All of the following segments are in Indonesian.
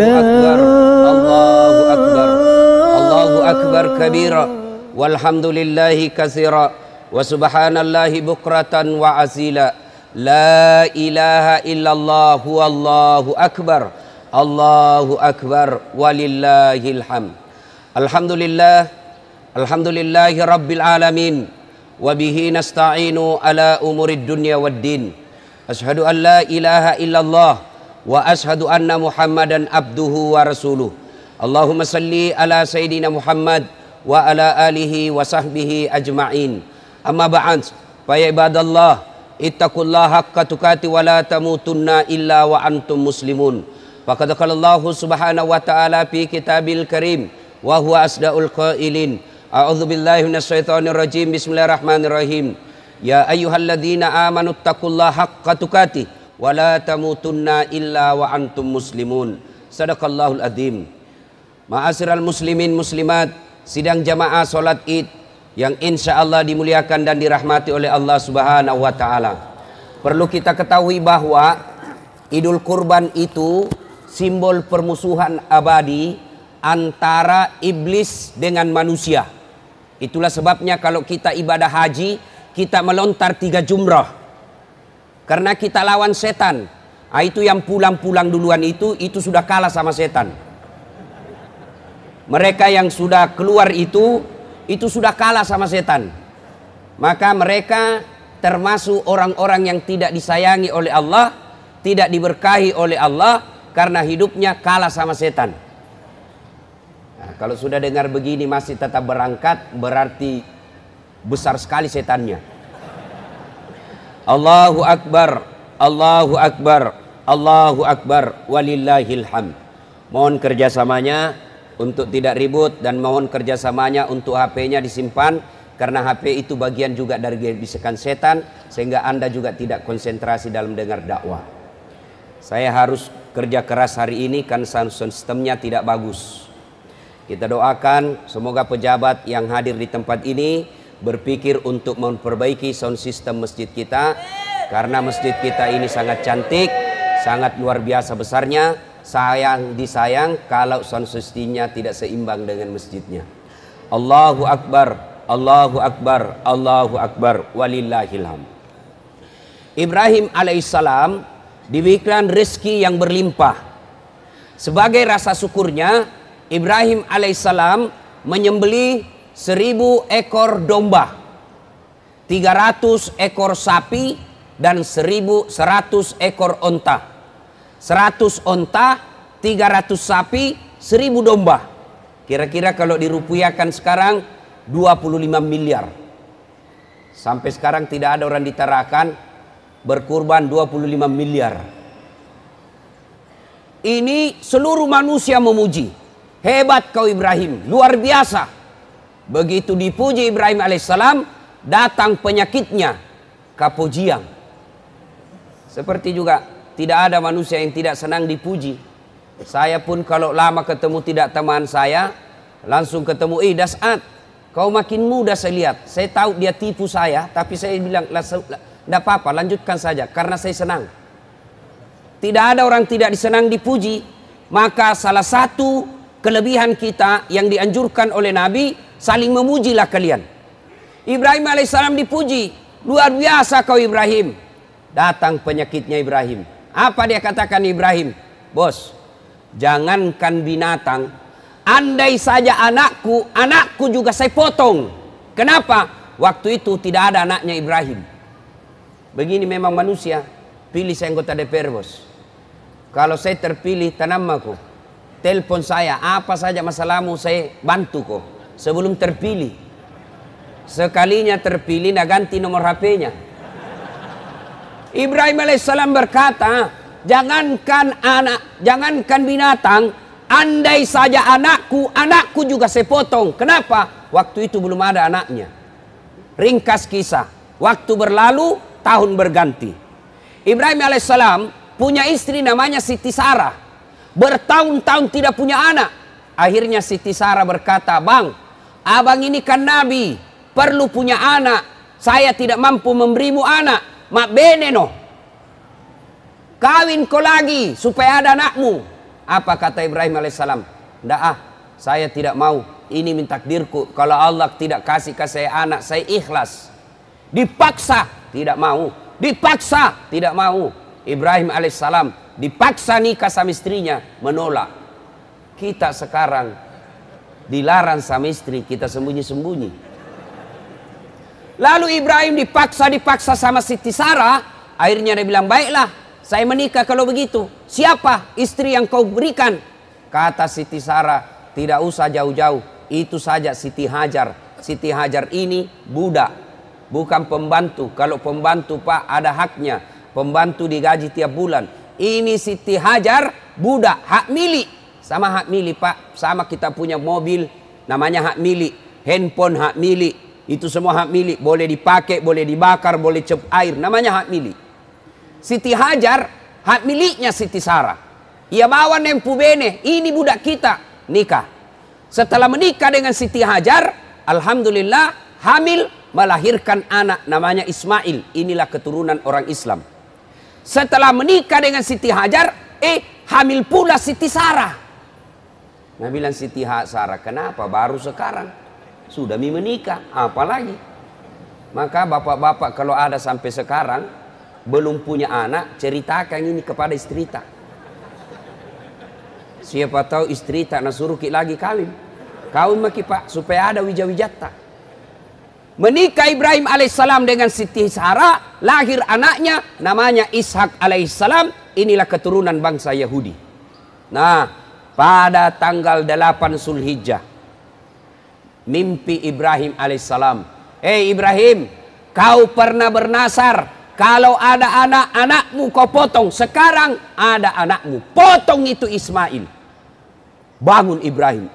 akbar, Allahu akbar, Allahu akbar kabira, walhamdulillahi katsira, wa subhanallahi bukratan wa asila, la ilaha illallah, wallahu akbar, Allahu akbar, walillahil hamd. Alhamdulillah, alhamdulillahi rabbil alamin, wa bihi nasta'inu ala umurid dunya waddin. Asyhadu an la ilaha illallah wa asyhadu anna Muhammadan abduhu wa rasuluh. Allahumma salli ala sayyidina Muhammad wa ala alihi wa sahbihi ajma'in. Amma ba'd, fa ya ibadallah, ittaqullaha haqqa tuqati wa la tamutunna illa wa antum muslimun. Faqad qala Allah subhanahu wa ta'ala fi kitabil karim wa huwa asdaul qailin. A'udzu billahi minasyaitonir rajim. Bismillahirrahmanirrahim. Ya ayyuhalladzina amanu taqullaha haqqa tuqatih wa la tamutunna illa wa antum muslimun. Sadaqallahul adzim. Ma'asyiral muslimin muslimat, sidang jamaah salat Id yang insyaallah dimuliakan dan dirahmati oleh Allah Subhanahu wa taala. Perlu kita ketahui bahwa Idul Kurban itu simbol permusuhan abadi antara iblis dengan manusia. Itulah sebabnya kalau kita ibadah haji, kita melontar 3 jumrah. Karena kita lawan setan. Nah, itu yang pulang-pulang duluan itu sudah kalah sama setan. Mereka yang sudah keluar itu sudah kalah sama setan. Maka mereka termasuk orang-orang yang tidak disayangi oleh Allah, tidak diberkahi oleh Allah, karena hidupnya kalah sama setan. Nah, kalau sudah dengar begini masih tetap berangkat, berarti besar sekali setannya. Allahu akbar, Allahu akbar, Allahu akbar, walillahil hamd. Mohon kerjasamanya untuk tidak ribut, dan mohon kerjasamanya untuk HP-nya disimpan, karena HP itu bagian juga dari bisikan setan, sehingga Anda juga tidak konsentrasi dalam dengar dakwah. Saya harus kerja keras hari ini karena sound sistemnya tidak bagus. Kita doakan semoga pejabat yang hadir di tempat ini berpikir untuk memperbaiki sound system masjid kita, karena masjid kita ini sangat cantik, sangat luar biasa besarnya. Sayang disayang kalau sound systemnya tidak seimbang dengan masjidnya. Allahu akbar, Allahu akbar, Allahu akbar, walillahil hamd. Ibrahim alaihissalam diberikan rezeki yang berlimpah. Sebagai rasa syukurnya, Ibrahim alaihissalam menyembelih 1000 ekor domba, 300 ekor sapi, dan 1100 ekor onta. 100 onta, 300 sapi, 1000 domba. Kira-kira kalau dirupiahkan sekarang 25 miliar. Sampai sekarang tidak ada orang di Tarakan berkurban 25 miliar. Ini seluruh manusia memuji. Hebat kau Ibrahim, luar biasa. Begitu dipuji Ibrahim alaihissalam, datang penyakitnya, kapujian. Seperti juga tidak ada manusia yang tidak senang dipuji. Saya pun kalau lama ketemu tidak teman saya, langsung ketemu, Das'ad, kau makin muda saya lihat. Saya tahu dia tipu saya, tapi saya bilang, tidak apa-apa, lanjutkan saja, karena saya senang. Tidak ada orang tidak disenang dipuji. Maka salah satu kelebihan kita yang dianjurkan oleh Nabi, saling memujilah kalian. Ibrahim alaihissalam dipuji, luar biasa kau Ibrahim. Datang penyakitnya Ibrahim. Apa dia katakan Ibrahim? Bos, jangankan binatang, andai saja anakku juga saya potong. Kenapa? Waktu itu tidak ada anaknya Ibrahim. Begini memang manusia. Pilih saya anggota DPR, bos. Kalau saya terpilih, tanam aku, telepon saya, apa saja masalahmu saya bantu kok. Sebelum terpilih, sekalinya terpilih, nah ganti nomor HP-nya. Ibrahim alaihissalam berkata, jangankan binatang, andai saja anakku juga saya potong. Kenapa? Waktu itu belum ada anaknya. Ringkas kisah, waktu berlalu, tahun berganti. Ibrahim alaihissalam punya istri namanya Siti Sarah. Bertahun-tahun tidak punya anak. Akhirnya Siti Sarah berkata, Bang, abang ini kan Nabi, perlu punya anak. Saya tidak mampu memberimu anak. Mak bene no. Kawin kau lagi supaya ada anakmu. Apa kata Ibrahim alaihissalam? Nggak saya tidak mau. Ini min takdirku. Kalau Allah tidak kasih ke saya anak, saya ikhlas. Dipaksa, tidak mau. Dipaksa, tidak mau. Ibrahim alaihissalam dipaksa nikah sama istrinya, menolak. Kita sekarang dilarang sama istri, kita sembunyi-sembunyi. Lalu Ibrahim dipaksa sama Siti Sarah. Akhirnya dia bilang, baiklah, saya menikah kalau begitu. Siapa istri yang kau berikan? Kata Siti Sarah, tidak usah jauh-jauh. Itu saja Siti Hajar. Siti Hajar ini budak, bukan pembantu. Kalau pembantu Pak ada haknya. Pembantu digaji tiap bulan. Ini Siti Hajar budak, hak milik. Sama hak milik Pak. Sama kita punya mobil, namanya hak milik. Handphone hak milik. Itu semua hak milik. Boleh dipakai, boleh dibakar, boleh cep air. Namanya hak milik. Siti Hajar, hak miliknya Siti Sarah. Ia bawa nempu bene, ini budak kita, nikah. Setelah menikah dengan Siti Hajar, alhamdulillah hamil, melahirkan anak namanya Ismail. Inilah keturunan orang Islam. Setelah menikah dengan Siti Hajar, hamil pula Siti Sarah. Nah bilang Siti Sarah, kenapa baru sekarang? Sudah menikah, apalagi? Maka bapak-bapak kalau ada sampai sekarang belum punya anak, ceritakan ini kepada istri tak. Siapa tahu istri tak nak suruh lagi kawin. Kawin maki Pak, supaya ada wija-wijata. Menikah Ibrahim alaihissalam dengan Siti Sarah, lahir anaknya namanya Ishak alaihissalam. Inilah keturunan bangsa Yahudi. Nah, pada tanggal 8 Zulhijjah, mimpi Ibrahim alaihissalam. Ibrahim, kau pernah bernasar. Kalau ada anak-anakmu kau potong. Sekarang ada anakmu. Potong itu Ismail. Bangun Ibrahim.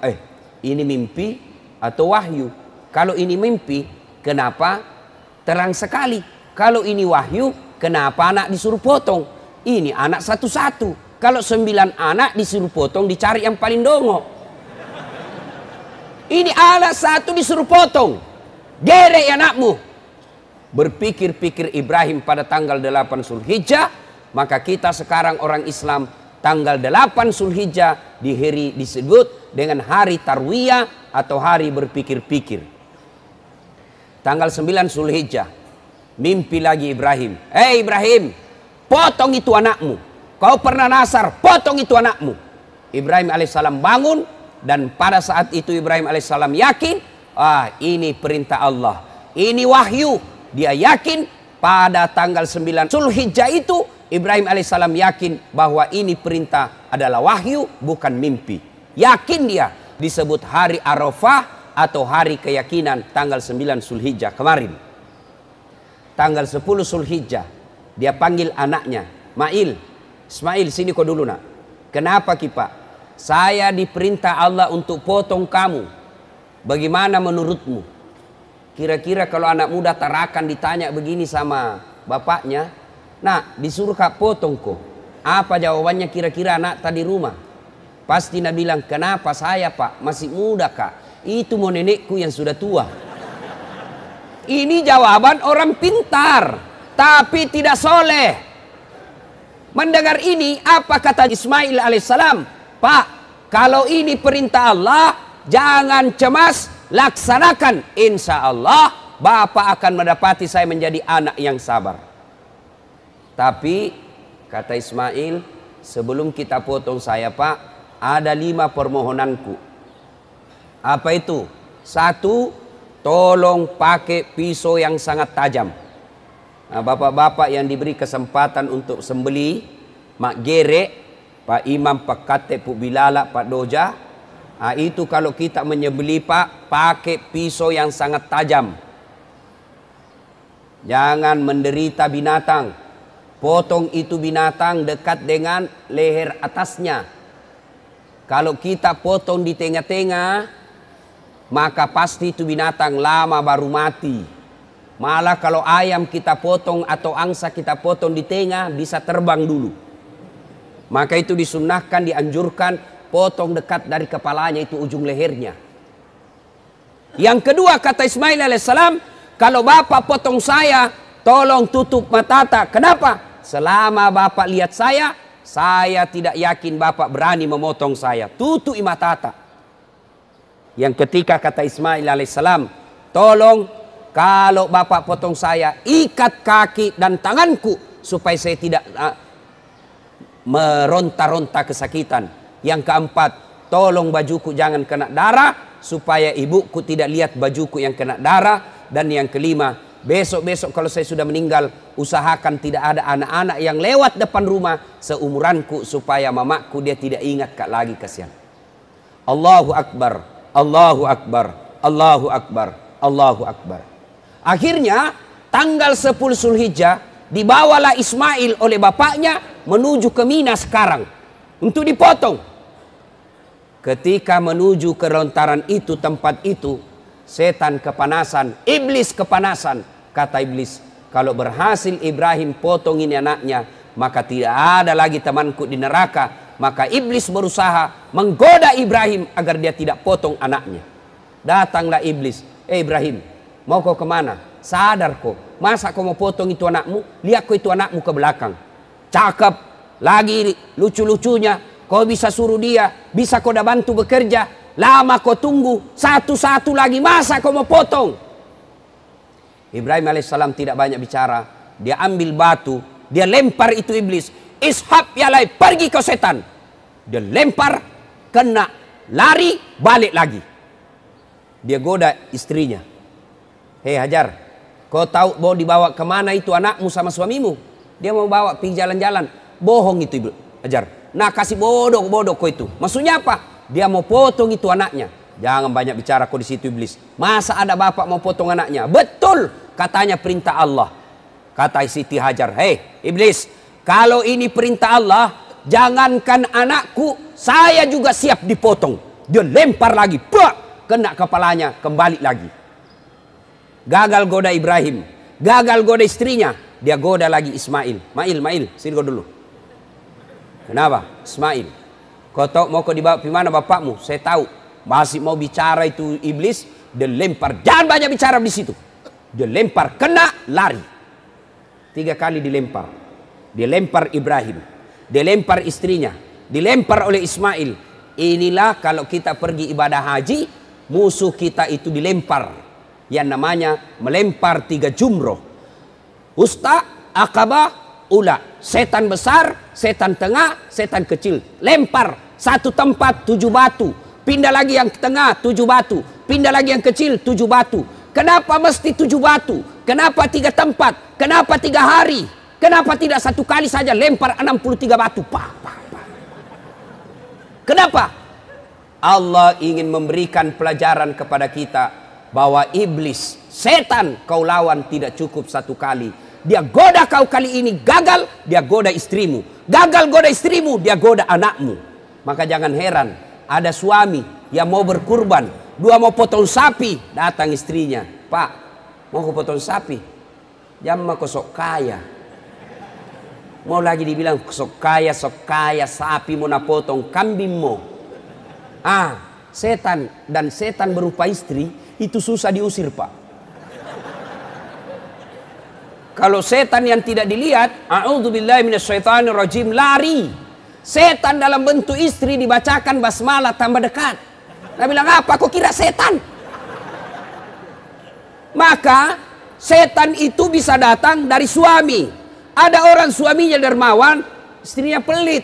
Ini mimpi atau wahyu? Kalau ini mimpi, kenapa terang sekali? Kalau ini wahyu, kenapa anak disuruh potong? Ini anak satu-satu. Kalau 9 anak disuruh potong, dicari yang paling dongo. Ini anak satu disuruh potong. Gerek anakmu. Berpikir-pikir Ibrahim pada tanggal 8 Zulhijjah, maka kita sekarang orang Islam tanggal 8 Zulhijjah disebut dengan hari Tarwiyah atau hari berpikir-pikir. Tanggal 9 Zulhijjah, mimpi lagi Ibrahim. Ibrahim, potong itu anakmu. Kau pernah nasar, potong itu anakmu. Ibrahim alaihissalam bangun, dan pada saat itu Ibrahim alaihissalam yakin, ini perintah Allah. Ini wahyu. Dia yakin pada tanggal 9 Zulhijjah itu Ibrahim alaihissalam yakin bahwa ini perintah adalah wahyu, bukan mimpi. Yakin dia. Disebut hari Arafah atau hari keyakinan tanggal 9 Zulhijjah kemarin. Tanggal 10 Zulhijjah dia panggil anaknya, Ismail sini kau dulu nak. Kenapa Kipak? Saya diperintah Allah untuk potong kamu. Bagaimana menurutmu? Kira-kira kalau anak muda tarakan ditanya begini sama bapaknya, nah disuruh kak potong kok. Apa jawabannya kira-kira anak tadi rumah? Pasti nak bilang, kenapa saya Pak? Masih muda kak. Itu mau nenekku yang sudah tua. Ini jawaban orang pintar, tapi tidak soleh. Mendengar ini, apa kata Ismail alaihissalam? Pak, kalau ini perintah Allah, jangan cemas. Laksanakan, insya Allah Bapak akan mendapati saya menjadi anak yang sabar. Tapi kata Ismail, sebelum kita potong saya Pak, ada 5 permohonanku. Apa itu? 1, tolong pakai pisau yang sangat tajam. Nah, bapak-bapak yang diberi kesempatan untuk sembeli, Mak Gerek, Pak Imam, Pak Kate, Pak Bilala, Pak Doja, itu kalau kita menyembeli Pak, pakai pisau yang sangat tajam. Jangan menderita binatang. Potong itu binatang dekat dengan leher atasnya. Kalau kita potong di tengah-tengah, maka pasti itu binatang lama baru mati. Malah kalau ayam kita potong atau angsa kita potong di tengah, bisa terbang dulu. Maka itu disunnahkan, dianjurkan potong dekat dari kepalanya, itu ujung lehernya. Yang kedua kata Ismail alaihissalam, kalau Bapak potong saya, tolong tutup mata. Kenapa? Selama Bapak lihat saya, saya tidak yakin bapak berani memotong saya. Tutu imatata. Yang ketika kata Ismail alaihissalam, tolong kalau bapak potong saya, ikat kaki dan tanganku supaya saya tidak meronta-ronta kesakitan. Yang keempat, tolong bajuku jangan kena darah supaya ibuku tidak lihat bajuku yang kena darah. Dan yang kelima, besok-besok kalau saya sudah meninggal, usahakan tidak ada anak-anak yang lewat depan rumah seumuranku supaya mamaku dia tidak ingat lagi, kasihan. Allahu Akbar. Allahu Akbar, Allahu Akbar, Allahu Akbar. Akhirnya tanggal 10 Zulhijjah dibawalah Ismail oleh bapaknya menuju ke Mina sekarang untuk dipotong. Ketika menuju ke lontaran itu, tempat itu, setan kepanasan, iblis kepanasan. Kata iblis, kalau berhasil Ibrahim potong ini anaknya, maka tidak ada lagi temanku di neraka. Maka iblis berusaha menggoda Ibrahim agar dia tidak potong anaknya. Datanglah iblis. Ibrahim, mau kau kemana? Sadar kau, masa kau mau potong itu anakmu? Lihat kau itu anakmu ke belakang. Cakep, lagi lucu-lucunya. Kau bisa suruh dia, bisa kau dah bantu bekerja. Lama kau tunggu, satu-satu lagi, masa kau mau potong? Ibrahim alaihissalam tidak banyak bicara. Dia ambil batu, dia lempar itu iblis. Ishab yalai, pergi kau setan. Dia lempar, kena, lari, balik lagi. Dia goda istrinya. Hei Hajar, kau tahu mau dibawa kemana itu anakmu sama suamimu? Dia mau bawa pergi jalan-jalan. Bohong itu Ibu Hajar. Nah, kasih bodoh kau itu. Maksudnya apa? Dia mau potong itu anaknya. Jangan banyak bicara kau di situ iblis. Masa ada bapak mau potong anaknya? Betul, katanya perintah Allah. Kata Siti Hajar, hei iblis, kalau ini perintah Allah, jangankan anakku, saya juga siap dipotong. Dia lempar lagi, kena kepalanya, kembali lagi. Gagal goda Ibrahim, gagal goda istrinya, dia goda lagi Ismail. Mail, sini kau dulu. Kenapa? Ismail, kau tahu mau kau dibawa di mana bapakmu? Saya tahu. Masih mau bicara itu iblis, dia lempar. Jangan banyak bicara di situ. Dia lempar, kena, lari. 3 kali dilempar. Dia lempar Ibrahim, dia lempar istrinya, dilempar oleh Ismail. Inilah kalau kita pergi ibadah haji, musuh kita itu dilempar. Yang namanya melempar 3 jumroh. Usta, Aqabah, Ula. Setan besar, setan tengah, setan kecil. Lempar, satu tempat 7 batu. Pindah lagi yang tengah 7 batu. Pindah lagi yang kecil 7 batu. Kenapa mesti 7 batu? Kenapa 3 tempat? Kenapa 3 hari? Kenapa tidak 1 kali saja lempar 63 batu? Kenapa? Allah ingin memberikan pelajaran kepada kita bahwa iblis, setan kau lawan tidak cukup 1 kali. Dia goda kau kali ini gagal, dia goda istrimu. Gagal goda istrimu, dia goda anakmu. Maka jangan heran, ada suami yang mau berkurban, 2 mau potong sapi, datang istrinya, Pak, mau kau potong sapi? Jangan kau sok kaya. Mau lagi dibilang sok kaya sapi mau napotong kambing mau. Setan dan setan berupa istri itu susah diusir, Pak. Kalau setan yang tidak dilihat, a'udzubillahi minasyaitonirrajim, lari. Setan dalam bentuk istri dibacakan basmalah tambah dekat. Nah bilang apa? Kok kira setan? Maka setan itu bisa datang dari suami. Ada orang suaminya dermawan, istrinya pelit.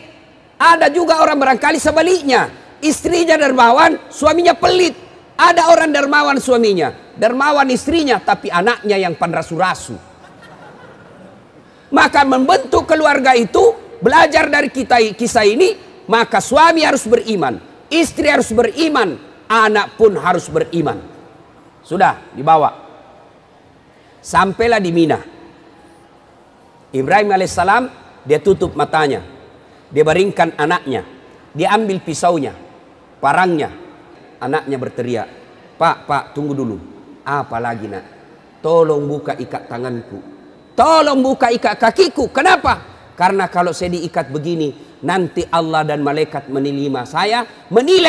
Ada juga orang barangkali sebaliknya, istrinya dermawan, suaminya pelit. Ada orang dermawan suaminya, dermawan istrinya, tapi anaknya yang panrasu-rasu. Maka membentuk keluarga itu, belajar dari kisah ini, maka suami harus beriman, istri harus beriman, anak pun harus beriman. Sudah dibawa. Sampailah di Mina. Ibrahim alaihissalam, dia tutup matanya, dia baringkan anaknya, dia ambil pisaunya, parangnya. Anaknya berteriak, Pak, tunggu dulu. Apa lagi nak? Tolong buka ikat tanganku, tolong buka ikat kakiku. Kenapa? Karena kalau saya diikat begini, nanti Allah dan malaikat menilai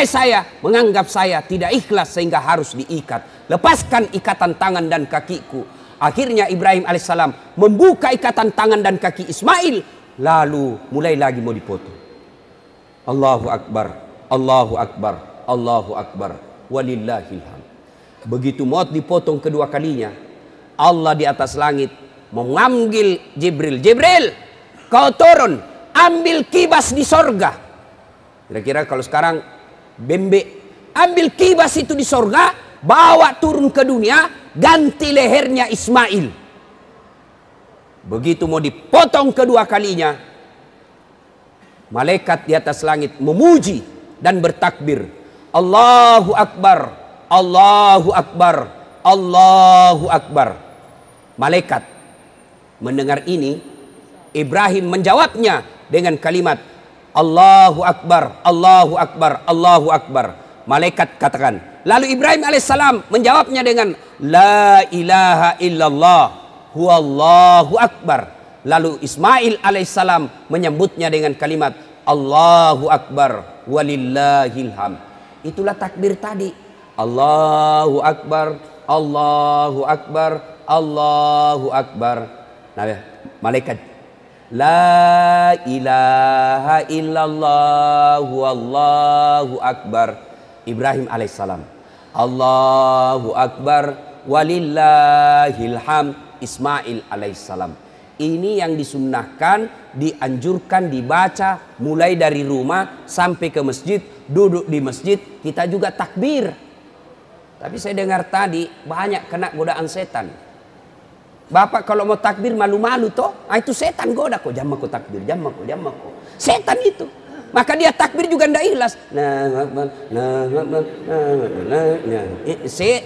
saya, menganggap saya tidak ikhlas sehingga harus diikat. Lepaskan ikatan tangan dan kakiku. Akhirnya Ibrahim alaihissalam membuka ikatan tangan dan kaki Ismail. lalu mulai lagi mau dipotong. Allahu Akbar, Allahu Akbar, Allahu Akbar, walillahilham. Begitu maut dipotong kedua kalinya, Allah di atas langit memanggil Jibril, Jibril, kau turun, ambil kibas di sorga. Kira-kira kalau sekarang bembek, ambil kibas itu di sorga, bawa turun ke dunia, ganti lehernya Ismail. Begitu mau dipotong kedua kalinya, malaikat di atas langit memuji dan bertakbir, Allahu Akbar, Allahu Akbar, Allahu Akbar. Malaikat mendengar ini, Ibrahim menjawabnya dengan kalimat Allahu Akbar, Allahu Akbar, Allahu Akbar. Malaikat katakan, lalu Ibrahim alaihissalam menjawabnya dengan La ilaha illallah huwallahu akbar. Lalu Ismail alaihissalam menyambutnya dengan kalimat Allahu Akbar walillahilham. Itulah takbir tadi. Allahu Akbar, Allahu Akbar, Allahu Akbar. Nah, malaikat La ilaha illallah wallahu akbar. Ibrahim alaihissalam Allahu Akbar walillahilham. Ismail alaihissalam. Ini yang disunnahkan, dianjurkan dibaca mulai dari rumah sampai ke masjid. Duduk di masjid kita juga takbir. Tapi saya dengar tadi banyak kena godaan setan. Bapak kalau mau takbir malu-malu toh, itu setan goda kok. Jamma kok takbir, jamma kok. Setan itu. Maka dia takbir juga ndak ikhlas.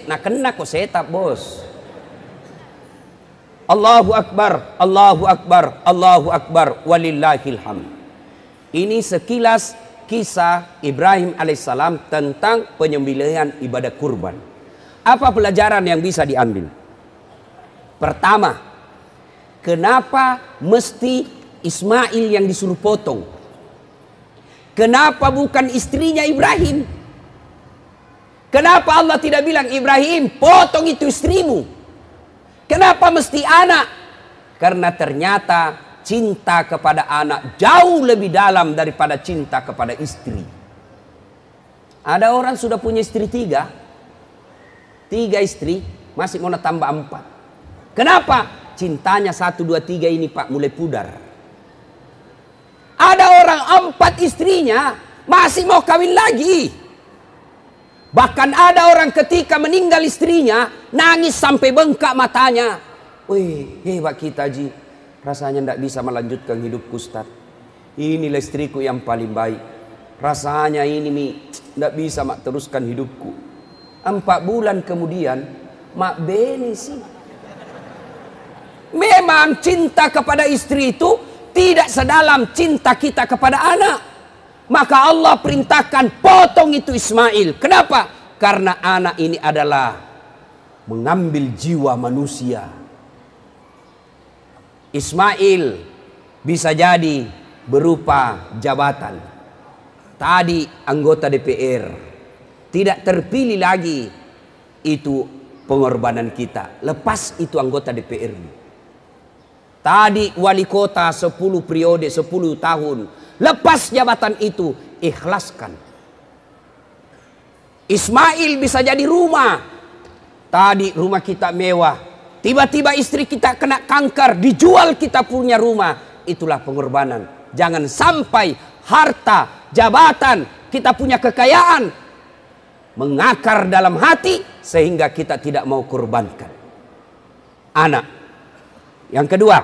Nah kena kok setan bos. Allahu Akbar, Allahu Akbar, Allahu Akbar, walillahilham. Ini sekilas kisah Ibrahim alaihissalam tentang penyembelihan ibadah kurban. Apa pelajaran yang bisa diambil? Pertama, kenapa mesti Ismail yang disuruh potong? Kenapa bukan istrinya Ibrahim? Kenapa Allah tidak bilang Ibrahim potong itu istrimu? Kenapa mesti anak? Karena ternyata cinta kepada anak jauh lebih dalam daripada cinta kepada istri. Ada orang sudah punya istri tiga istri, masih mau tambah 4. Kenapa? Cintanya 1, 2, 3 ini Pak mulai pudar. Ada orang 4 istrinya masih mau kawin lagi. Bahkan ada orang ketika meninggal istrinya nangis sampai bengkak matanya. Wih, hebat kita Ji. Rasanya tidak bisa melanjutkan hidupku Ustaz. Inilah istriku yang paling baik. Rasanya ini tidak bisa mak teruskan hidupku. 4 bulan kemudian mak beni sih. Memang cinta kepada istri itu tidak sedalam cinta kita kepada anak. Maka Allah perintahkan potong itu Ismail. Kenapa? Karena anak ini adalah mengambil jiwa manusia. Ismail bisa jadi berupa jabatan. Tadi anggota DPR. Tidak terpilih lagi. Itu pengorbanan kita. Lepas itu anggota DPR. Tadi wali kota 10 periode 10 tahun. Lepas jabatan itu, ikhlaskan. Ismail bisa jadi rumah. Tadi rumah kita mewah. Tiba-tiba istri kita kena kanker, dijual kita punya rumah. Itulah pengorbanan. Jangan sampai harta, jabatan, kita punya kekayaan mengakar dalam hati sehingga kita tidak mau korbankan anak. Yang kedua,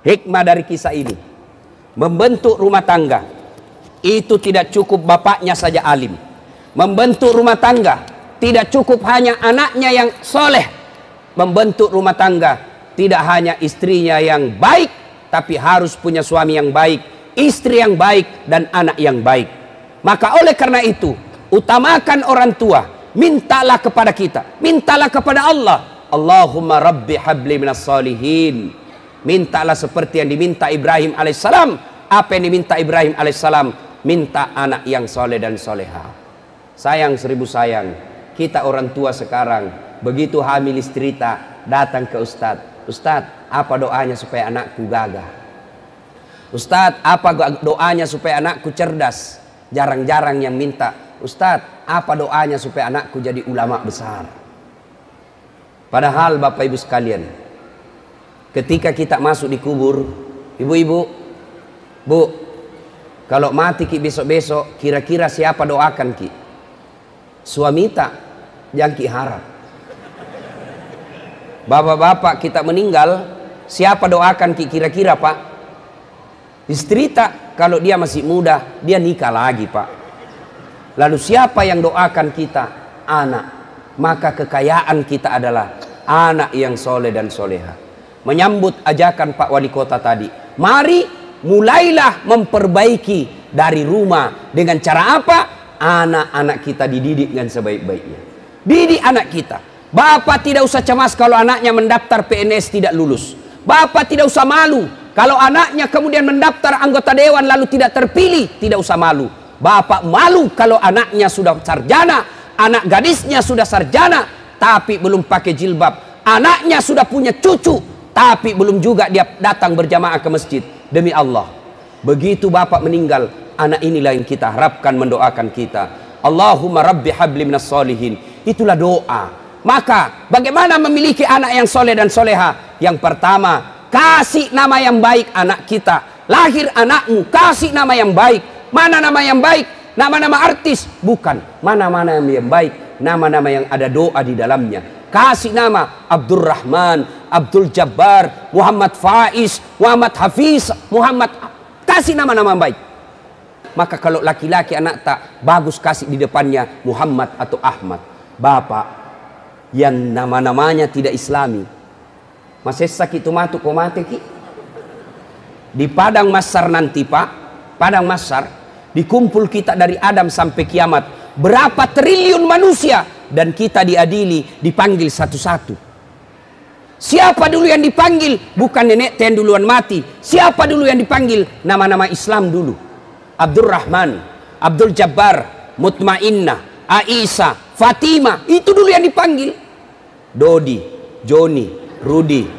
hikmah dari kisah ini. Membentuk rumah tangga itu tidak cukup bapaknya saja alim. Membentuk rumah tangga tidak cukup hanya anaknya yang soleh. Membentuk rumah tangga tidak hanya istrinya yang baik, tapi harus punya suami yang baik, istri yang baik, dan anak yang baik. Maka oleh karena itu, utamakan orang tua. Mintalah kepada kita, mintalah kepada Allah. Allahumma rabbi habli minas salihin. Mintalah seperti yang diminta Ibrahim alaihissalam. Apa yang diminta Ibrahim alaihissalam? Minta anak yang soleh dan soleha. Sayang 1000 sayang. Kita orang tua sekarang begitu hamil istri datang ke Ustadz. Ustadz, apa doanya supaya anakku gagah? Ustadz, apa doanya supaya anakku cerdas? Jarang-jarang yang minta, Ustadz, apa doanya supaya anakku jadi ulama besar? Padahal Bapak Ibu sekalian, ketika kita masuk di kubur, ibu-ibu, bu, kalau mati ki besok-besok, kira-kira siapa doakan ki? Suami tak, yang ki harap. Bapak-bapak kita meninggal, siapa doakan ki kira-kira Pak? Istri tak, kalau dia masih muda, dia nikah lagi Pak. Lalu siapa yang doakan kita? Anak. Maka kekayaan kita adalah anak yang soleh dan soleha. Menyambut ajakan Pak Wali Kota tadi, mari mulailah memperbaiki dari rumah. Dengan cara apa? Anak-anak kita dididik dengan sebaik-baiknya. Didik anak kita. Bapak tidak usah cemas kalau anaknya mendaftar PNS tidak lulus. Bapak tidak usah malu kalau anaknya kemudian mendaftar anggota dewan lalu tidak terpilih. Tidak usah malu. Bapak malu kalau anaknya sudah sarjana, anak gadisnya sudah sarjana, tapi belum pakai jilbab. Anaknya sudah punya cucu, tapi belum juga dia datang berjamaah ke masjid. Demi Allah, begitu Bapak meninggal, anak inilah yang kita harapkan mendoakan kita. Allahumma rabbi habli minas solihin. Itulah doa. Maka bagaimana memiliki anak yang soleh dan soleha? Yang pertama, kasih nama yang baik anak kita. Lahir anakmu, kasih nama yang baik. Mana nama yang baik? Nama-nama artis? Bukan. Mana-mana yang baik? Nama-nama yang ada doa di dalamnya. Kasih nama Abdurrahman, Abdul Jabbar, Muhammad Faiz, Muhammad Hafiz, Muhammad. Kasih nama-nama baik. Maka kalau laki-laki anak tak bagus, kasih di depannya Muhammad atau Ahmad. Bapak yang nama-namanya tidak islami, masih sakit matu komate ki di padang mahsyar nanti Pak, padang mahsyar dikumpul kita dari Adam sampai kiamat, berapa triliun manusia, dan kita diadili, dipanggil satu-satu. Siapa dulu yang dipanggil? Bukan nenek yang duluan mati. Siapa dulu yang dipanggil? Nama-nama Islam dulu. Abdurrahman, Abdul Jabbar, Mutmainnah, Aisyah, Fatimah, itu dulu yang dipanggil. Dodi, Joni, Rudi,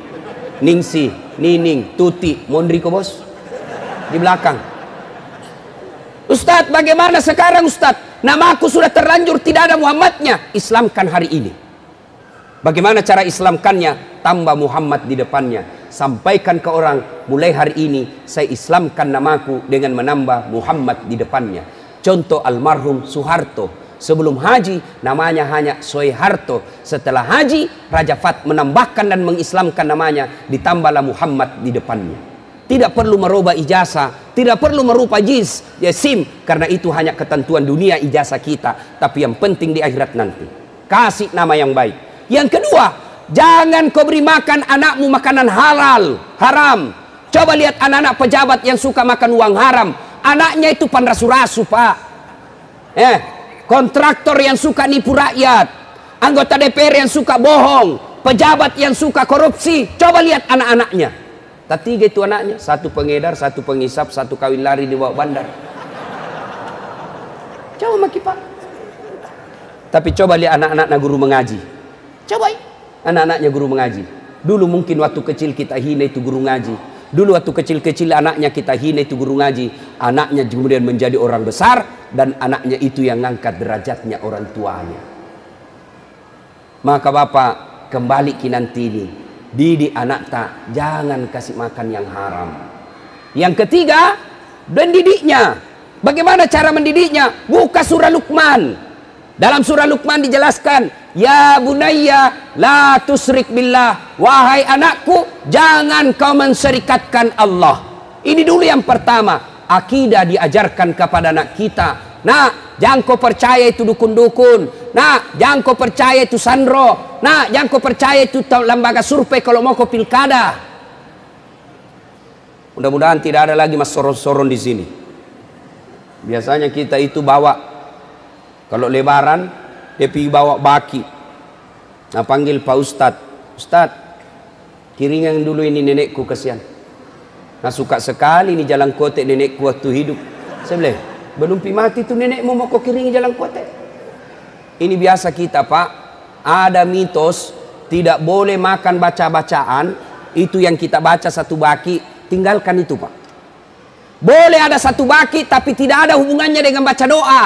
Ningsi, Nining, Tuti, Mondriko bos di belakang. Ustadz, bagaimana sekarang Ustadz? Namaku sudah terlanjur tidak ada Muhammadnya. Islamkan hari ini. Bagaimana cara Islamkannya? Tambah Muhammad di depannya. Sampaikan ke orang, mulai hari ini saya Islamkan namaku dengan menambah Muhammad di depannya. Contoh almarhum Soeharto. Sebelum haji namanya hanya Soeharto. Setelah haji Raja Fat menambahkan dan mengislamkan namanya, ditambahlah Muhammad di depannya. Tidak perlu merubah ijazah, tidak perlu merubah JIS, ya SIM, karena itu hanya ketentuan dunia ijazah kita. Tapi yang penting di akhirat nanti, kasih nama yang baik. Yang kedua, jangan kau beri makan anakmu makanan halal, haram. Coba lihat anak-anak pejabat yang suka makan uang haram, anaknya itu panrasu-rasu Pak. Kontraktor yang suka nipu rakyat, anggota DPR yang suka bohong, pejabat yang suka korupsi. Coba lihat anak-anaknya. Tiga itu anaknya, satu pengedar, satu pengisap, satu kawin lari di bawah bandar. Coba maki Pak. Tapi coba lihat anak-anaknya guru mengaji. Coba anak-anaknya guru mengaji. Dulu mungkin waktu kecil kita hina itu guru ngaji. Dulu waktu kecil-kecil anaknya kita hina itu guru ngaji. Anaknya kemudian menjadi orang besar, dan anaknya itu yang ngangkat derajatnya orang tuanya. Maka Bapak kembali ki nanti ini, didik anak tak, jangan kasih makan yang haram. Yang ketiga, mendidiknya. Bagaimana cara mendidiknya? Buka surah Luqman. Dalam surah Luqman dijelaskan, ya bunayya la tusyrik billah, wahai anakku jangan kau mensyirikatkan Allah. Ini dulu yang pertama, akidah diajarkan kepada anak kita. Nah, jangan kau percaya itu dukun-dukun. Nah, jangan kau percaya itu sandro. Nah, jangan kau percaya itu lembaga survei kalau mau kau pilkada. Mudah-mudahan tidak ada lagi mas soron-soron di sini. Biasanya kita itu bawa, kalau lebaran dia pergi bawa baki. Nah, panggil Pak Ustadz, Ustadz, kiringan dulu ini nenekku kasihan. Nah, suka sekali ini jalan kotek nenekku waktu hidup. Saya bilang, belum pi mati tuh nenekmu mau kau kiringi jalan kotek. Ini biasa kita Pak, ada mitos tidak boleh makan baca-bacaan. Itu yang kita baca satu baki, tinggalkan itu Pak. Boleh ada satu baki tapi tidak ada hubungannya dengan baca doa.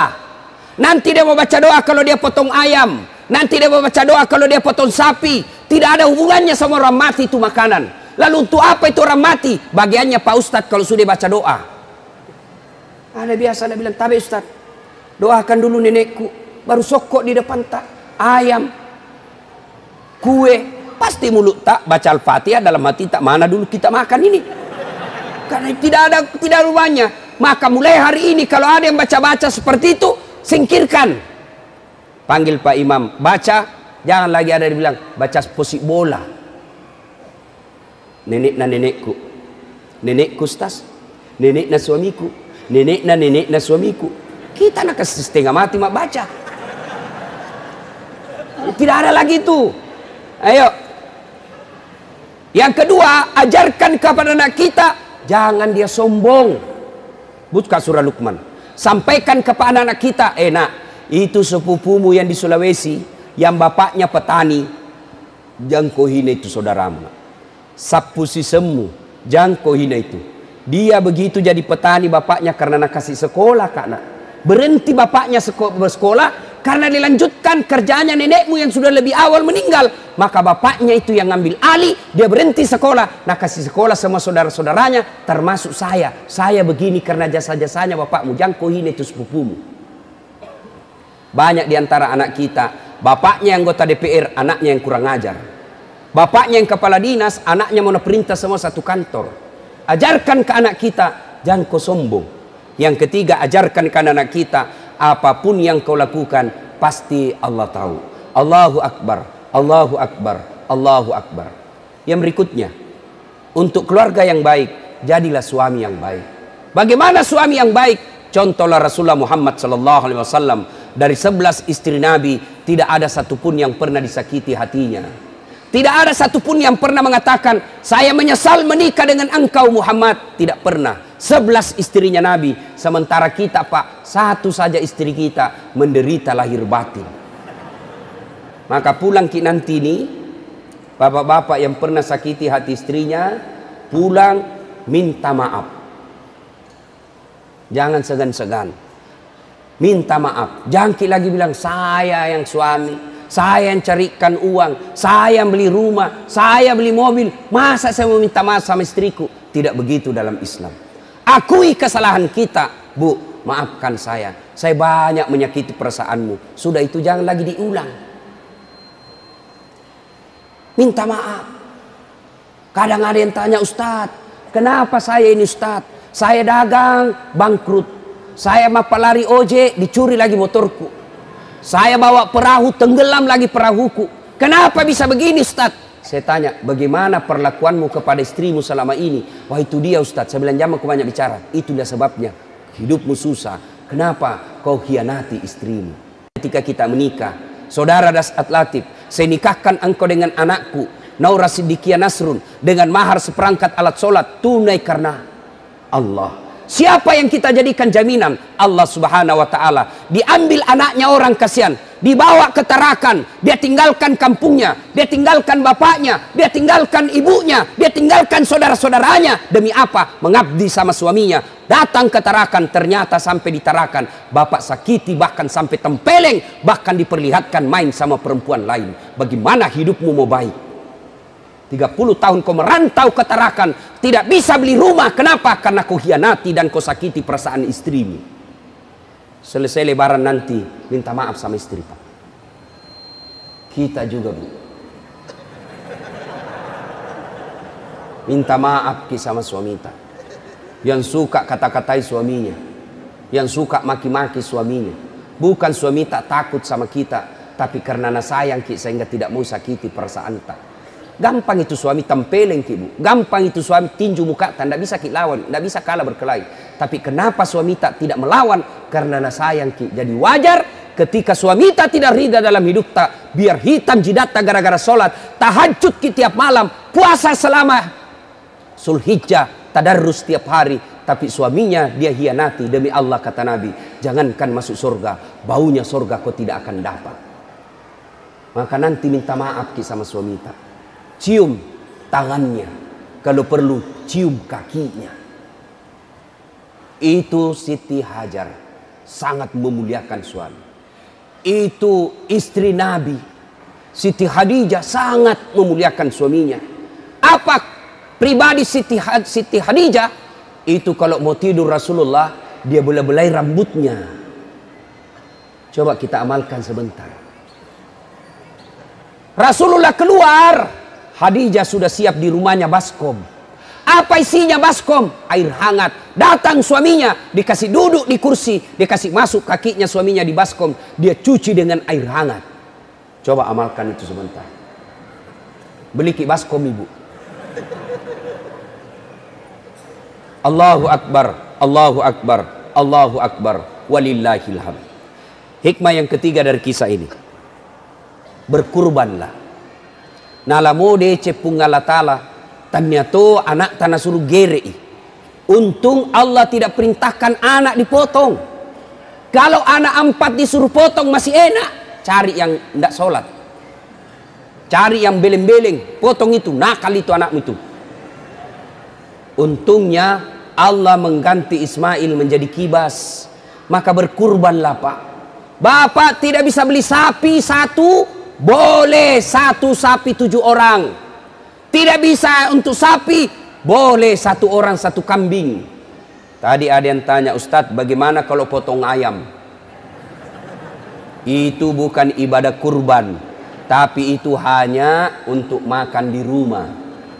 Nanti dia mau baca doa kalau dia potong ayam, nanti dia mau baca doa kalau dia potong sapi. Tidak ada hubungannya sama orang mati itu makanan. Lalu untuk apa itu orang mati? Bagiannya Pak Ustadz kalau sudah baca doa. Ada biasa ada bilang, "Tabe Ustadz, doakan dulu nenekku, baru sokok di depan tak ayam, kue." Pasti mulut tak baca Al-Fatihah, dalam hati tak, mana dulu kita makan ini. Karena tidak ada rupanya. Maka mulai hari ini kalau ada yang baca-baca seperti itu, singkirkan. Panggil Pak Imam, baca. Jangan lagi ada yang bilang baca posik bola. Nenek na nenekku, nenekku Ustaz, nenek na suamiku, nenek na suamiku. Kita nak kasih setengah mati mak baca. Tidak ada lagi itu. Ayo. Yang kedua, ajarkan kepada anak kita, jangan dia sombong. Buka surah Luqman. Sampaikan kepada anak kita, nak, itu sepupumu yang di Sulawesi, yang bapaknya petani, jangan kau hina itu saudaramu. Sapu sisemu, jangan kau hina itu. Dia begitu jadi petani bapaknya karena nak kasih sekolah kak nak. Berhenti bapaknya bersekolah karena dilanjutkan kerjanya nenekmu yang sudah lebih awal meninggal. Maka bapaknya itu yang ngambil alih, dia berhenti sekolah. Nak kasih sekolah semua saudara-saudaranya, termasuk saya. Saya begini karena jasa-jasanya bapakmu, jangan kau hina itu sepupumu. Banyak diantara anak kita, bapaknya yang anggota DPR, anaknya yang kurang ajar. Bapaknya yang kepala dinas, anaknya mau perintah semua satu kantor. Ajarkan ke anak kita, jangan kau sombong. Yang ketiga, ajarkan ke anak kita, apapun yang kau lakukan, pasti Allah tahu. Allahu Akbar, Allahu Akbar, Allahu Akbar. Yang berikutnya, untuk keluarga yang baik, jadilah suami yang baik. Bagaimana suami yang baik? Contohlah Rasulullah Muhammad SAW. Dari 11 istri Nabi, tidak ada satupun yang pernah disakiti hatinya. Tidak ada satupun yang pernah mengatakan, saya menyesal menikah dengan engkau Muhammad. Tidak pernah. 11 istrinya Nabi. Sementara kita Pak, satu saja istri kita menderita lahir batin. Maka pulang nanti ini, bapak-bapak yang pernah sakiti hati istrinya, pulang minta maaf. Jangan segan-segan. Minta maaf. Jangan lagi bilang, saya yang suami, saya yang carikan uang, saya yang beli rumah, saya beli mobil. Masa saya mau minta maaf sama istriku? Tidak begitu dalam Islam. Akui kesalahan kita. Bu, maafkan saya. Saya banyak menyakiti perasaanmu. Sudah itu jangan lagi diulang. Minta maaf. Kadang ada yang tanya, Ustadz, kenapa saya ini Ustadz? Saya dagang, bangkrut. Saya mapalari ojek, dicuri lagi motorku. Saya bawa perahu, tenggelam lagi perahuku. Kenapa bisa begini Ustadz? Saya tanya, bagaimana perlakuanmu kepada istrimu selama ini? Wah itu dia Ustadz. Saya bilang, jangan kau banyak bicara. Itulah sebabnya hidupmu susah. Kenapa kau hianati istrimu? Ketika kita menikah, saudara Dasat Latif, saya nikahkan engkau dengan anakku Naura Siddiqiyah Nasrun dengan mahar seperangkat alat sholat tunai karena Allah. Siapa yang kita jadikan jaminan? Allah Subhanahu wa ta'ala. Diambil anaknya orang, kasihan, dibawa ke Tarakan, dia tinggalkan kampungnya, dia tinggalkan bapaknya, dia tinggalkan ibunya, dia tinggalkan saudara-saudaranya. Demi apa? Mengabdi sama suaminya. Datang ke Tarakan, ternyata sampai di Tarakan bapak sakiti, bahkan sampai tempeleng, bahkan diperlihatkan main sama perempuan lain. Bagaimana hidupmu mau baik? 30 tahun kau merantau ke Tarakan, tidak bisa beli rumah. Kenapa? Karena kau hianati dan kau sakiti perasaan istrimu. Selesai lebaran nanti, minta maaf sama istri Pak. Kita juga Bu, minta maaf sama suami kita, yang suka kata-katai suaminya, yang suka maki-maki suaminya. Bukan suami tak takut sama kita, tapi karena sayang kita sehingga tidak mau sakiti perasaan kita. Gampang itu suami tempeleng ki Bu. Gampang itu suami tinju muka, tidak bisa ki lawan, tidak bisa kalah berkelahi. Tapi kenapa suami tak tidak melawan? Karena sayang ki. Jadi wajar ketika suami tak tidak ridha dalam hidup tak, biar hitam jidat tak gara-gara sholat, tahajud ki tiap malam, puasa selama Zulhijjah, tadarrus tiap hari, tapi suaminya dia hianati. Demi Allah kata Nabi, jangankan masuk surga, baunya surga kau tidak akan dapat. Maka nanti minta maaf ki sama suami tak. Cium tangannya, kalau perlu cium kakinya. Itu Siti Hajar sangat memuliakan suami. Itu istri Nabi Siti Khadijah sangat memuliakan suaminya. Apa pribadi Siti Khadijah? Itu kalau mau tidur Rasulullah, dia belai-belai rambutnya. Coba kita amalkan sebentar. Rasulullah keluar, Khadijah sudah siap di rumahnya baskom. Apa isinya baskom? Air hangat. Datang suaminya, dikasih duduk di kursi, dikasih masuk kakinya suaminya di baskom, dia cuci dengan air hangat. Coba amalkan itu sebentar. Beli ki baskom ibu. Allahu Akbar, Allahu Akbar, Allahu Akbar, walillahil hamd. Hikmah yang ketiga dari kisah ini, berkurbanlah. Nalamode cepung Allah Ta'ala, tanyato anak tanah suruh gerei. Untung Allah tidak perintahkan anak dipotong. Kalau anak 4 disuruh potong masih enak, cari yang tidak sholat, cari yang beleng-beleng, potong itu, nakal itu anakmu itu. Untungnya Allah mengganti Ismail menjadi kibas, maka berkurbanlah Pak. Bapak tidak bisa beli sapi 1, boleh 1 sapi 7 orang. Tidak bisa untuk sapi, boleh 1 orang 1 kambing. Tadi ada yang tanya, Ustadz bagaimana kalau potong ayam? Itu bukan ibadah kurban, tapi itu hanya untuk makan di rumah.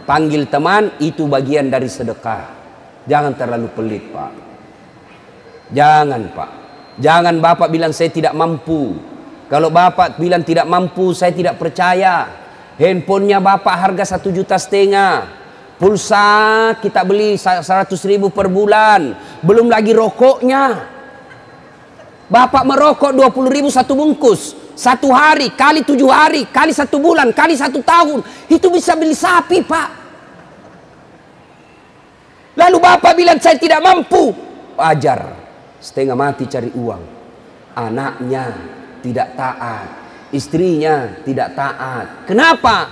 Panggil teman, itu bagian dari sedekah. Jangan terlalu pelit Pak. Jangan Pak. Jangan Bapak bilang saya tidak mampu. Kalau Bapak bilang tidak mampu, saya tidak percaya. Handphonenya Bapak harga 1,5 juta. Pulsa kita beli 100.000 per bulan. Belum lagi rokoknya. Bapak merokok 20.000 1 bungkus. 1 hari, kali 7 hari, kali 1 bulan, kali 1 tahun. Itu bisa beli sapi Pak. Lalu Bapak bilang saya tidak mampu. Wajar. Setengah mati cari uang. Anaknya tidak taat. Istrinya tidak taat. Kenapa?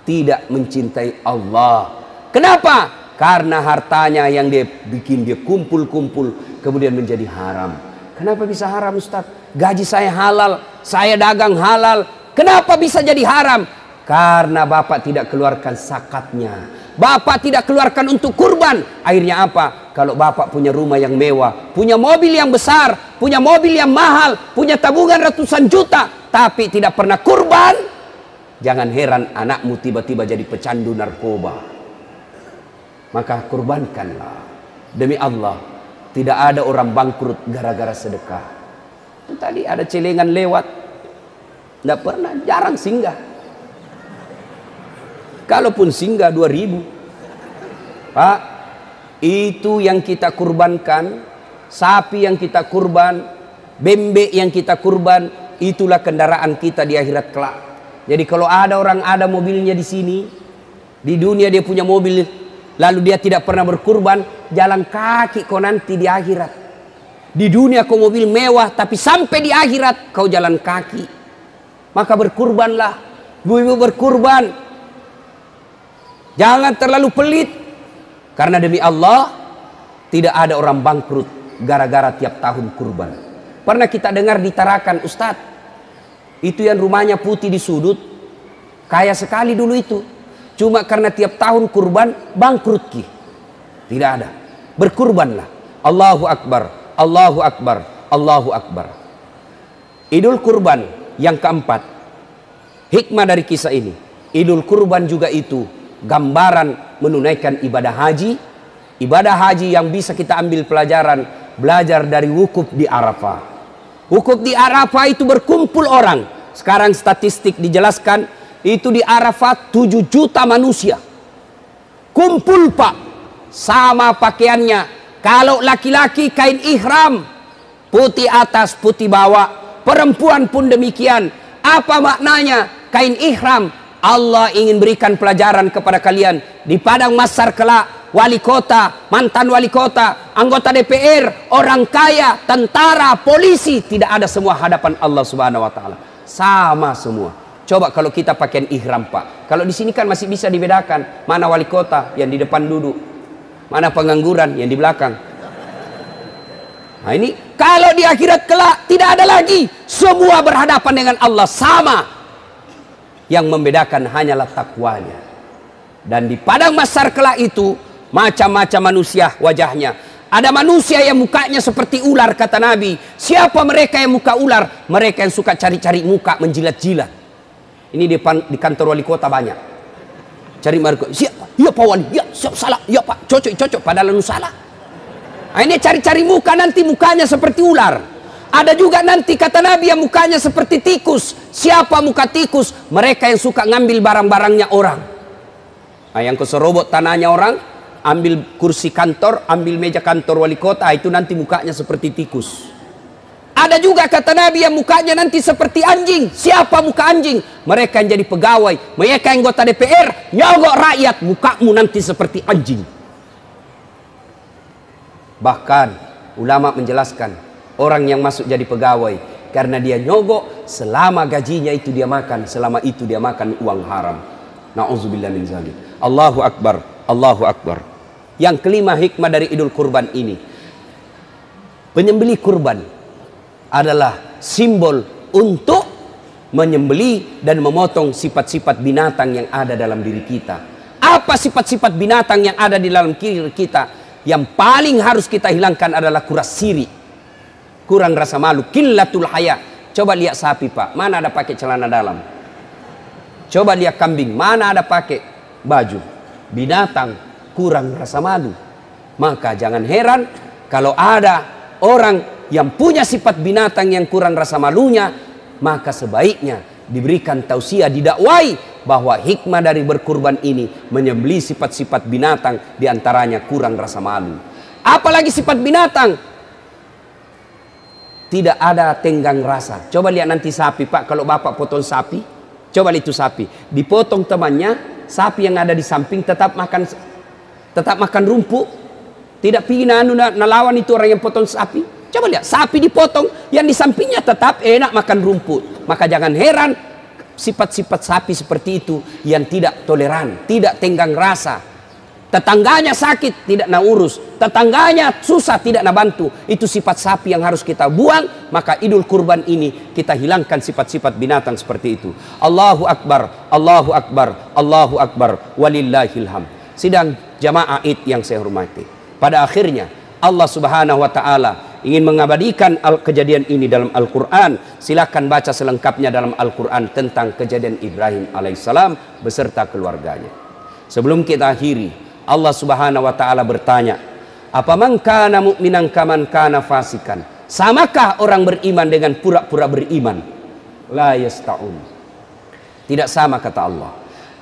Tidak mencintai Allah. Kenapa? Karena hartanya yang dia bikin dia kumpul-kumpul kemudian menjadi haram. Kenapa bisa haram Ustaz? Gaji saya halal, saya dagang halal. Kenapa bisa jadi haram? Karena Bapak tidak keluarkan zakatnya. Bapak tidak keluarkan untuk kurban. Akhirnya apa? Kalau Bapak punya rumah yang mewah, punya mobil yang besar, punya mobil yang mahal, punya tabungan ratusan juta, tapi tidak pernah kurban, jangan heran anakmu tiba-tiba jadi pecandu narkoba. Maka kurbankanlah. Demi Allah, tidak ada orang bangkrut gara-gara sedekah. Itu tadi ada celengan lewat, tidak pernah, jarang singgah. Kalaupun singgah 2.000. Pak, itu yang kita kurbankan, sapi yang kita kurban, bebek yang kita kurban, itulah kendaraan kita di akhirat kelak. Jadi kalau ada orang ada mobilnya di sini, di dunia dia punya mobil, lalu dia tidak pernah berkurban, jalan kaki kau nanti di akhirat. Di dunia kau mobil mewah, tapi sampai di akhirat kau jalan kaki. Maka berkurbanlah, ibu-ibu berkurban. Jangan terlalu pelit. Karena demi Allah, tidak ada orang bangkrut gara-gara tiap tahun kurban. Pernah kita dengar di Tarakan, Ustadz, itu yang rumahnya putih di sudut, kaya sekali dulu itu. Cuma karena tiap tahun kurban, bangkrut ki. Tidak ada. Berkurbanlah. Allahu Akbar, Allahu Akbar, Allahu Akbar. Idul kurban yang keempat. Hikmah dari kisah ini. Idul kurban juga itu gambaran menunaikan ibadah haji. Ibadah haji yang bisa kita ambil pelajaran, belajar dari wukuf di Arafah. Wukuf di Arafah itu berkumpul orang. Sekarang statistik dijelaskan, itu di Arafah 7 juta manusia. Kumpul Pak, sama pakaiannya. Kalau laki-laki kain ihram, putih atas, putih bawah. Perempuan pun demikian. Apa maknanya kain ihram? Allah ingin berikan pelajaran kepada kalian. Di padang mahsyar kelak, wali kota, mantan wali kota, anggota DPR, orang kaya, tentara, polisi, tidak ada semua hadapan Allah Subhanahu wa taala. Sama semua. Coba kalau kita pakai ihram Pak. Kalau di sini kan masih bisa dibedakan mana wali kota yang di depan duduk, mana pengangguran yang di belakang. Nah ini kalau di akhirat kelak tidak ada lagi, semua berhadapan dengan Allah sama. Yang membedakan hanyalah takwanya. Dan di padang mahsyar kelak itu macam-macam manusia wajahnya. Ada manusia yang mukanya seperti ular, kata Nabi. Siapa mereka yang muka ular? Mereka yang suka cari-cari muka, menjilat-jilat. Ini di kantor wali kota banyak. Cari mereka, siapa? Ya Pak Wali, ya siap salah, ya Pak, cocok, padahal lu salah. Nah, ini cari-cari muka, nanti mukanya seperti ular. Ada juga nanti kata Nabi yang mukanya seperti tikus. Siapa muka tikus? Mereka yang suka ngambil barang-barangnya orang. Nah, yang keserobot tanahnya orang, ambil kursi kantor, ambil meja kantor wali kota, itu nanti mukanya seperti tikus. Ada juga kata Nabi yang mukanya nanti seperti anjing. Siapa muka anjing? Mereka yang jadi pegawai, mereka yang anggota DPR, nyogok rakyat, mukamu nanti seperti anjing. Bahkan ulama menjelaskan, orang yang masuk jadi pegawai karena dia nyogok, selama gajinya itu dia makan, selama itu dia makan uang haram. Na'udzubillah min zalik. Allahu Akbar, Allahu Akbar. Yang kelima hikmah dari Idul Kurban ini, penyembelih kurban adalah simbol untuk menyembelih dan memotong sifat-sifat binatang yang ada dalam diri kita. Apa sifat-sifat binatang yang ada di dalam diri kita? Yang paling harus kita hilangkan adalah kuras siri, kurang rasa malu, qillatul haya. Coba lihat sapi Pak, mana ada pakai celana dalam? Coba lihat kambing, mana ada pakai baju? Binatang kurang rasa malu. Maka jangan heran kalau ada orang yang punya sifat binatang yang kurang rasa malunya, maka sebaiknya diberikan tausiah, didakwai bahwa hikmah dari berkurban ini menyembelih sifat-sifat binatang, diantaranya kurang rasa malu. Apalagi sifat binatang tidak ada tenggang rasa. Coba lihat nanti sapi Pak, kalau Bapak potong sapi, coba lihat itu sapi dipotong temannya, sapi yang ada di samping tetap makan rumput, tidak pingin nalawan itu orang yang potong sapi. Coba lihat, sapi dipotong, yang di sampingnya tetap enak makan rumput. Maka jangan heran sifat-sifat sapi seperti itu yang tidak toleran, tidak tenggang rasa. Tetangganya sakit, tidak nak urus. Tetangganya susah, tidak nak bantu. Itu sifat sapi yang harus kita buang. Maka Idul Kurban ini kita hilangkan sifat-sifat binatang seperti itu. Allahu Akbar, Allahu Akbar, Allahu Akbar, walillahilham. Sidang jamaah Id yang saya hormati, pada akhirnya Allah Subhanahu wa Ta'ala ingin mengabadikan kejadian ini dalam Al-Quran. Silakan baca selengkapnya dalam Al-Quran tentang kejadian Ibrahim alaihissalam beserta keluarganya. Sebelum kita akhiri, Allah Subhanahu wa Ta'ala bertanya, apa man kana mu'minan kaman kana fasikan? Samakah orang beriman dengan pura-pura beriman? La yasta'un. Tidak sama, kata Allah.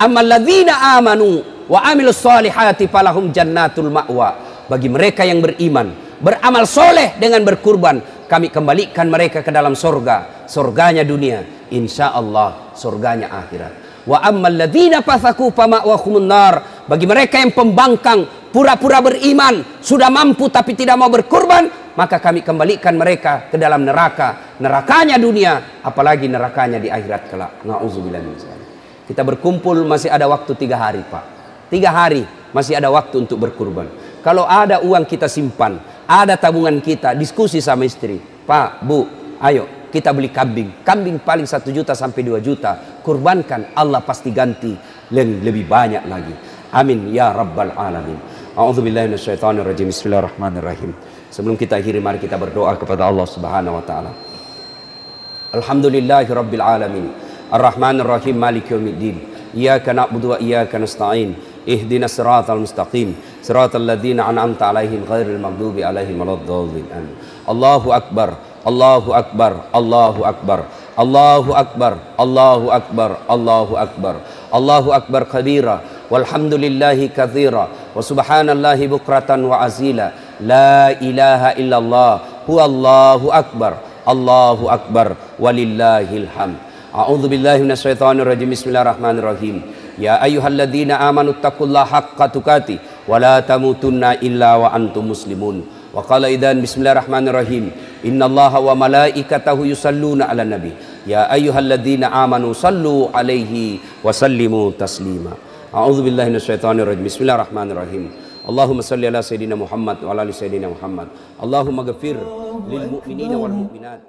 Ammal ladzina amanu wa amilus solihati falahum jannatul ma'wa. Bagi mereka yang beriman, beramal soleh dengan berkurban, kami kembalikan mereka ke dalam sorga. Sorganya dunia, insya Allah sorganya akhirat. Wa ammal ladzina fasaku fama'wahumun nar. Bagi mereka yang pembangkang, pura-pura beriman, sudah mampu tapi tidak mau berkurban, maka kami kembalikan mereka ke dalam neraka. Nerakanya dunia, apalagi nerakanya di akhirat kelak. Na'udzubillah min dzalik. Kita berkumpul masih ada waktu 3 hari Pak. 3 hari masih ada waktu untuk berkurban. Kalau ada uang kita simpan, ada tabungan kita, diskusi sama istri, Pak, Bu, ayo kita beli kambing. Kambing paling 1 juta sampai 2 juta. Kurbankan, Allah pasti ganti lebih banyak lagi. Amin ya rabbal alamin. A'udzubillahi minasyaitonirrajim. Bismillahirrahmanirrahim. Sebelum kita akhiri, mari kita berdoa kepada Allah Subhanahu wa Ta'ala. Alhamdulillahi rabbil alamin. Ar-Rahmanir-Rahim, Maliki yaumiddin. Iyyaka na'budu wa iyyaka nasta'in. Ihdinas siratal mustaqim, siratal ladzina an'amta 'alaihim ghairil maghdubi 'alaihim waladdallin. Allahu akbar, Allahu akbar, Allahu akbar, Allahu akbar, Allahu akbar, Allahu akbar, Allahu akbar kabira, walhamdulillahi katsira, wa subhanallahi bukratan wa azila, la ilaha illallah, huwallahu akbar, Allahu akbar, walillahil hamd. A'udzu billahi minasyaitonir rajim. Bismillahirrahmanirrahim. Ya ayyuhalladzina amanu taqullaha haqqa tuqatih wa la tamutunna illa wa antum muslimun. Wa qala idzan bismillahirrahmanirrahim. Innallaha wa malaikatahu yusalluna 'alan nabi. Ya ayyuhalladzina amanu sallu 'alaihi wa sallimu taslima. A'udzu billahi minasyaitonir rajim. Bismillahirrahmanirrahim. Allahumma salli ala Sayyidina Muhammad wa ala ali Sayyidina Muhammad. Allahumma ghafir lil mu'minina wal mu'minat.